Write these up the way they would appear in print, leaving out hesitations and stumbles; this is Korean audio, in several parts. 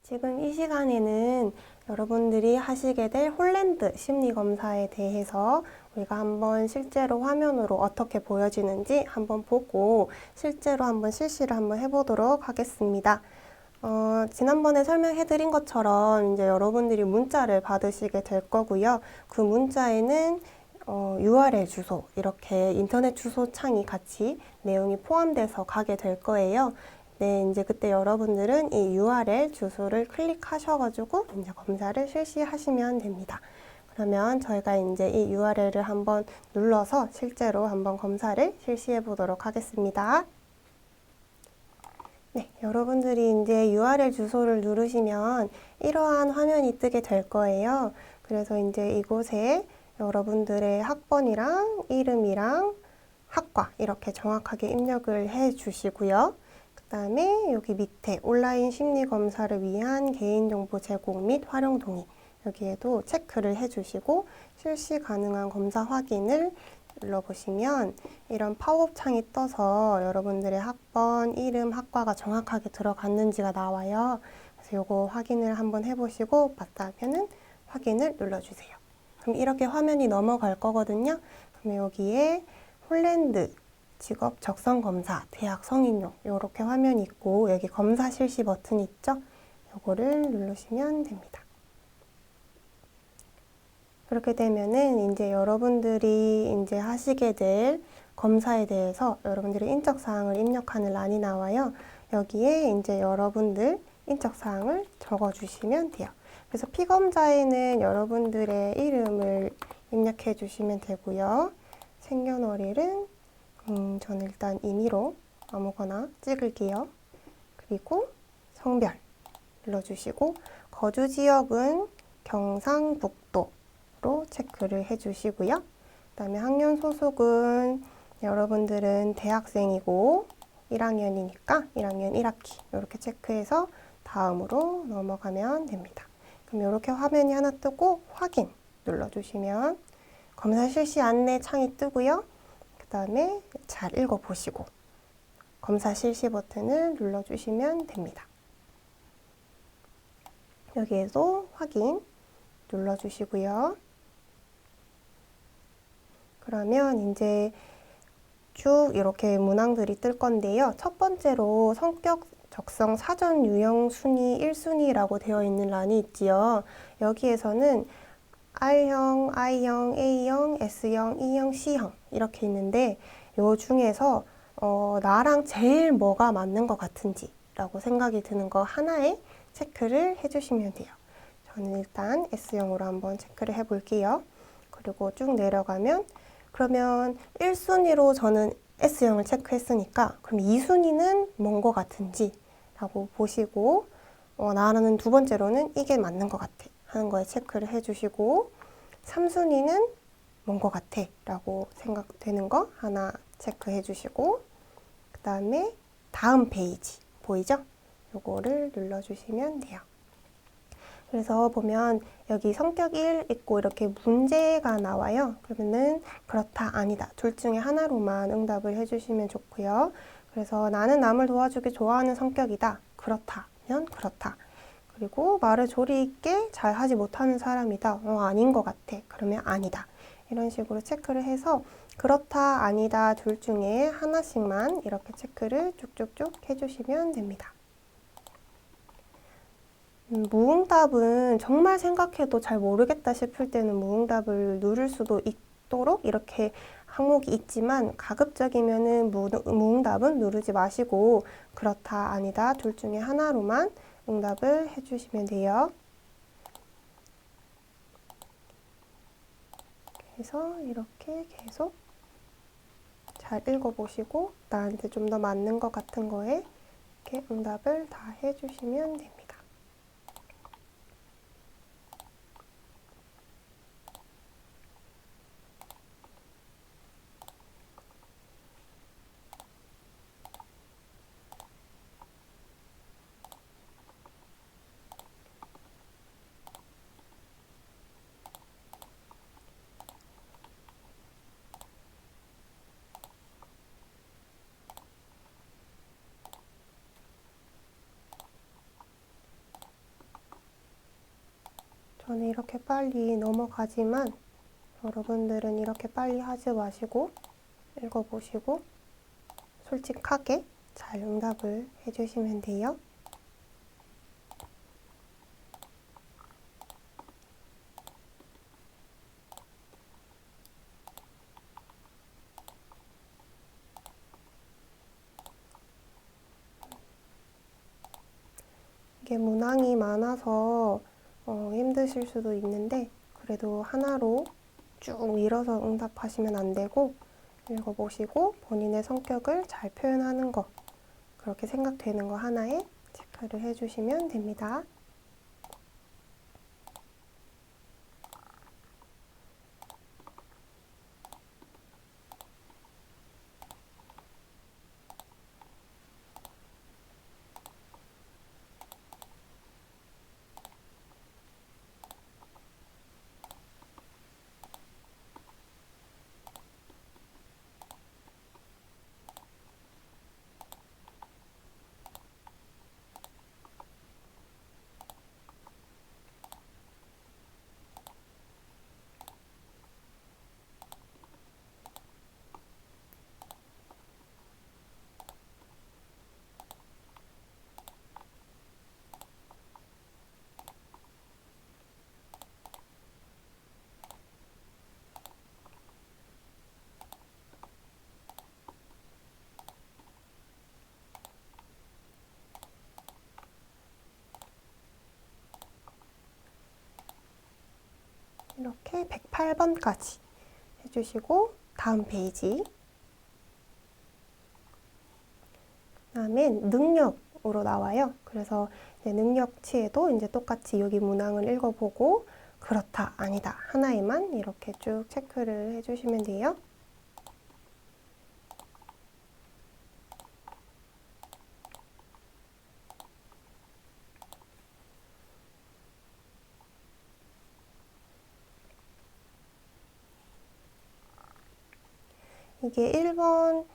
지금 이 시간에는 여러분들이 하시게 될 홀랜드 심리검사에 대해서 우리가 한번 실제로 화면으로 어떻게 보여지는지 한번 보고 실제로 한번 실시를 한번 해보도록 하겠습니다. 지난번에 설명해드린 것처럼 이제 여러분들이 문자를 받으시게 될 거고요. 그 문자에는 URL 주소, 이렇게 인터넷 주소 창이 같이 내용이 포함돼서 가게 될 거예요. 네, 이제 그때 여러분들은 이 URL 주소를 클릭하셔가지고 이제 검사를 실시하시면 됩니다. 그러면 저희가 이제 이 URL을 한번 눌러서 실제로 한번 검사를 실시해 보도록 하겠습니다. 네, 여러분들이 이제 URL 주소를 누르시면 이러한 화면이 뜨게 될 거예요. 그래서 이제 이곳에 여러분들의 학번이랑 이름이랑 학과 이렇게 정확하게 입력을 해 주시고요. 그 다음에 여기 밑에 온라인 심리검사를 위한 개인정보 제공 및 활용 동의, 여기에도 체크를 해주시고 실시 가능한 검사 확인을 눌러보시면 이런 팝업 창이 떠서 여러분들의 학번, 이름, 학과가 정확하게 들어갔는지가 나와요. 그래서 이거 확인을 한번 해보시고 맞다면은 확인을 눌러주세요. 그럼 이렇게 화면이 넘어갈 거거든요. 그럼 여기에 홀랜드 직업 적성 검사, 대학 성인용 이렇게 화면이 있고 여기 검사 실시 버튼이 있죠? 이거를 누르시면 됩니다. 그렇게 되면은 이제 여러분들이 이제 하시게 될 검사에 대해서 여러분들의 인적 사항을 입력하는 란이 나와요. 여기에 이제 여러분들 인적 사항을 적어 주시면 돼요. 그래서 피검자에는 여러분들의 이름을 입력해 주시면 되고요. 생년월일은 저는 일단 임의로 아무거나 찍을게요. 그리고 성별 눌러주시고 거주 지역은 경상북도로 체크를 해주시고요. 그 다음에 학년 소속은 여러분들은 대학생이고 1학년이니까 1학년 1학기 이렇게 체크해서 다음으로 넘어가면 됩니다. 그럼 이렇게 화면이 하나 뜨고 확인 눌러주시면 검사 실시 안내 창이 뜨고요. 그 다음에 잘 읽어보시고 검사 실시 버튼을 눌러주시면 됩니다. 여기에도 확인 눌러주시고요. 그러면 이제 쭉 이렇게 문항들이 뜰 건데요. 첫 번째로 성격 적성 사전 유형 순위 1순위라고 되어 있는 란이 있지요. 여기에서는 R형, I형, A형, S형, E형, C형 이렇게 있는데 요 중에서 나랑 제일 뭐가 맞는 것 같은지 라고 생각이 드는 거 하나에 체크를 해주시면 돼요. 저는 일단 S형으로 한번 체크를 해볼게요. 그리고 쭉 내려가면 그러면 1순위로 저는 S형을 체크했으니까 그럼 2순위는 뭔 것 같은지 라고 보시고 나는 두 번째로는 이게 맞는 것 같아 하는 거에 체크를 해주시고 3순위는 뭔 것 같아 라고 생각되는 거 하나 체크해 주시고 그 다음에 다음 페이지 보이죠? 요거를 눌러주시면 돼요. 그래서 보면 여기 성격 1 있고 이렇게 문제가 나와요. 그러면은 그렇다, 아니다 둘 중에 하나로만 응답을 해주시면 좋고요. 그래서 나는 남을 도와주기 좋아하는 성격이다. 그렇다면 그렇다. 그리고 말을 조리 있게 잘 하지 못하는 사람이다. 아닌 것 같아. 그러면 아니다. 이런 식으로 체크를 해서 그렇다, 아니다 둘 중에 하나씩만 이렇게 체크를 쭉쭉쭉 해주시면 됩니다. 무응답은 정말 생각해도 잘 모르겠다 싶을 때는 무응답을 누를 수도 있도록 이렇게 항목이 있지만 가급적이면은 무응답은 누르지 마시고 그렇다, 아니다 둘 중에 하나로만 응답을 해주시면 돼요. 그래서 이렇게 계속 잘 읽어보시고 나한테 좀 더 맞는 것 같은 거에 이렇게 응답을 다 해주시면 됩니다. 저는 이렇게 빨리 넘어가지만 여러분들은 이렇게 빨리 하지 마시고 읽어보시고 솔직하게 잘 응답을 해주시면 돼요. 이게 문항이 많아서 힘드실 수도 있는데 그래도 하나로 쭉 밀어서 응답하시면 안 되고 읽어보시고 본인의 성격을 잘 표현하는 거 그렇게 생각되는 거 하나에 체크를 해주시면 됩니다. 이렇게 108번까지 해주시고 다음 페이지 다음엔 능력으로 나와요. 그래서 이제 능력치에도 이제 똑같이 여기 문항을 읽어보고 그렇다, 아니다 하나에만 이렇게 쭉 체크를 해주시면 돼요. 이게 1번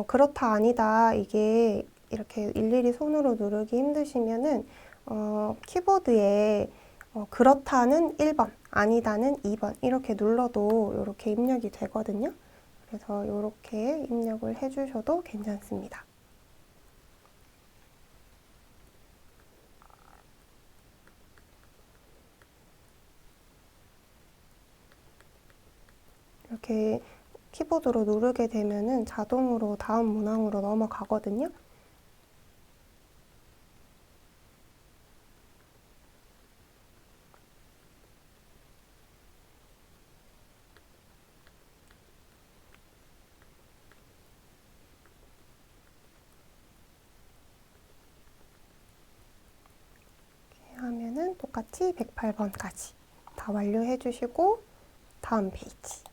그렇다 아니다 이게 이렇게 일일이 손으로 누르기 힘드시면은 키보드에 그렇다는 1번, 아니다는 2번 이렇게 눌러도 이렇게 입력이 되거든요. 그래서 이렇게 입력을 해주셔도 괜찮습니다. 이렇게 키보드로 누르게 되면은 자동으로 다음 문항으로 넘어가거든요. 이렇게 하면은 똑같이 108번까지 다 완료해 주시고 다음 페이지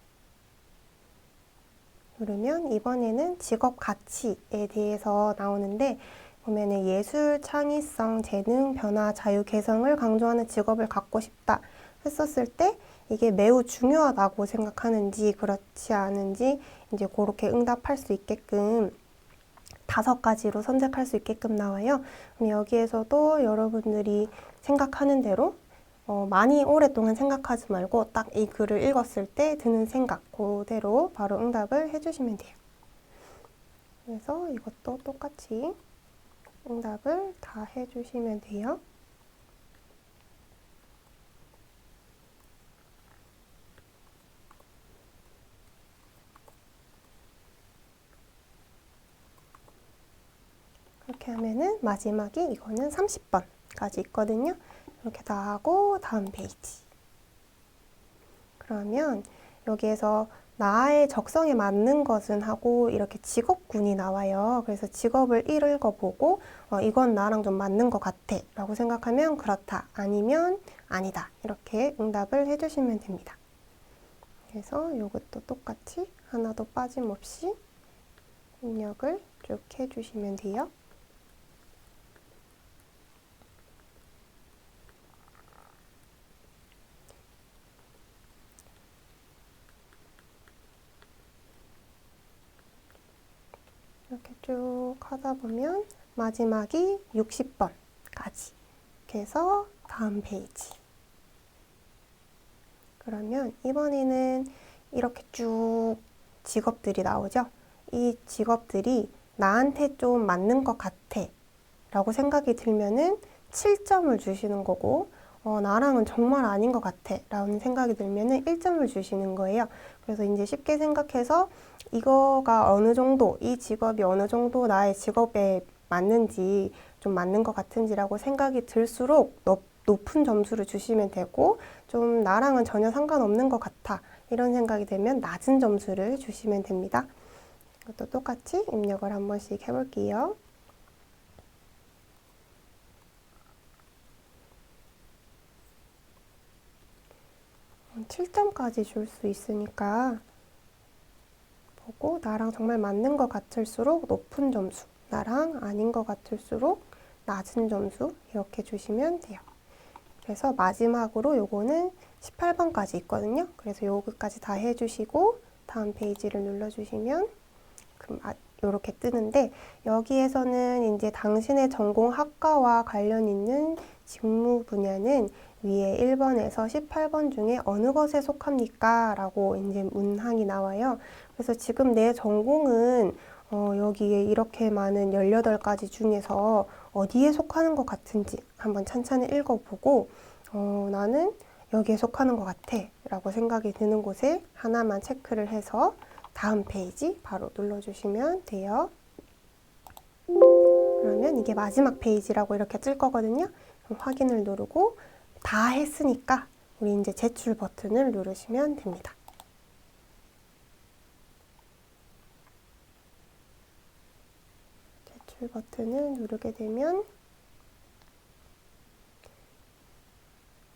누르면 이번에는 직업 가치에 대해서 나오는데 보면은 예술, 창의성, 재능, 변화, 자유, 개성을 강조하는 직업을 갖고 싶다 했었을 때 이게 매우 중요하다고 생각하는지 그렇지 않은지 이제 그렇게 응답할 수 있게끔 5가지로 선택할 수 있게끔 나와요. 그럼 여기에서도 여러분들이 생각하는 대로 많이 오랫동안 생각하지 말고 딱 이 글을 읽었을 때 드는 생각 그대로 바로 응답을 해주시면 돼요. 그래서 이것도 똑같이 응답을 다 해주시면 돼요. 그렇게 하면은 마지막이 이거는 30번까지 있거든요. 이렇게 다 하고 다음 페이지. 그러면 여기에서 나의 적성에 맞는 것은 하고 이렇게 직업군이 나와요. 그래서 직업을 읽어보고 이건 나랑 좀 맞는 것 같아 라고 생각하면 그렇다, 아니면 아니다 이렇게 응답을 해주시면 됩니다. 그래서 이것도 똑같이 하나도 빠짐없이 입력을 쭉 해주시면 돼요. 이렇게 쭉 하다 보면 마지막이 60번까지 이렇게 해서 다음 페이지 그러면 이번에는 이렇게 쭉 직업들이 나오죠. 이 직업들이 나한테 좀 맞는 것 같아 라고 생각이 들면은 7점을 주시는 거고, 나랑은 정말 아닌 것 같아 라는 생각이 들면은 1점을 주시는 거예요. 그래서 이제 쉽게 생각해서 이거가 어느 정도, 이 직업이 어느 정도 나의 직업에 맞는지, 좀 맞는 것 같은지라고 생각이 들수록 높은 점수를 주시면 되고, 좀 나랑은 전혀 상관없는 것 같아 이런 생각이 들면 낮은 점수를 주시면 됩니다. 이것도 똑같이 입력을 한 번씩 해볼게요. 7점까지 줄 수 있으니까 보고 나랑 정말 맞는 것 같을수록 높은 점수, 나랑 아닌 것 같을수록 낮은 점수 이렇게 주시면 돼요. 그래서 마지막으로 요거는 18번까지 있거든요. 그래서 요거까지 다 해주시고 다음 페이지를 눌러주시면 이렇게 뜨는데, 여기에서는 이제 당신의 전공 학과와 관련 있는 직무 분야는 위에 1번에서 18번 중에 어느 것에 속합니까? 라고 이제 문항이 나와요. 그래서 지금 내 전공은 여기에 이렇게 많은 18가지 중에서 어디에 속하는 것 같은지 한번 찬찬히 읽어보고, 나는 여기에 속하는 것 같아 라고 생각이 드는 곳에 하나만 체크를 해서 다음 페이지 바로 눌러주시면 돼요. 그러면 이게 마지막 페이지라고 이렇게 뜰 거거든요. 그럼 확인을 누르고 다 했으니까 우리 이제 제출 버튼을 누르시면 됩니다. 제출 버튼을 누르게 되면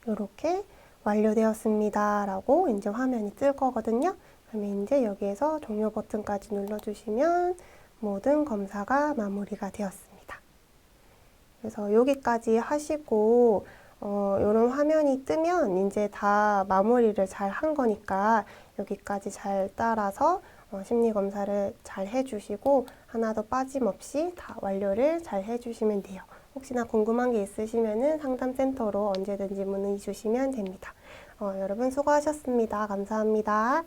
이렇게 완료되었습니다 라고 이제 화면이 뜰 거거든요. 그러면 이제 여기에서 종료 버튼까지 눌러주시면 모든 검사가 마무리가 되었습니다. 그래서 여기까지 하시고 이런 화면이 뜨면 이제 다 마무리를 잘 한 거니까 여기까지 잘 따라서 심리검사를 잘 해주시고 하나도 빠짐없이 다 완료를 잘 해주시면 돼요. 혹시나 궁금한 게 있으시면 상담센터로 언제든지 문의 주시면 됩니다. 여러분 수고하셨습니다. 감사합니다.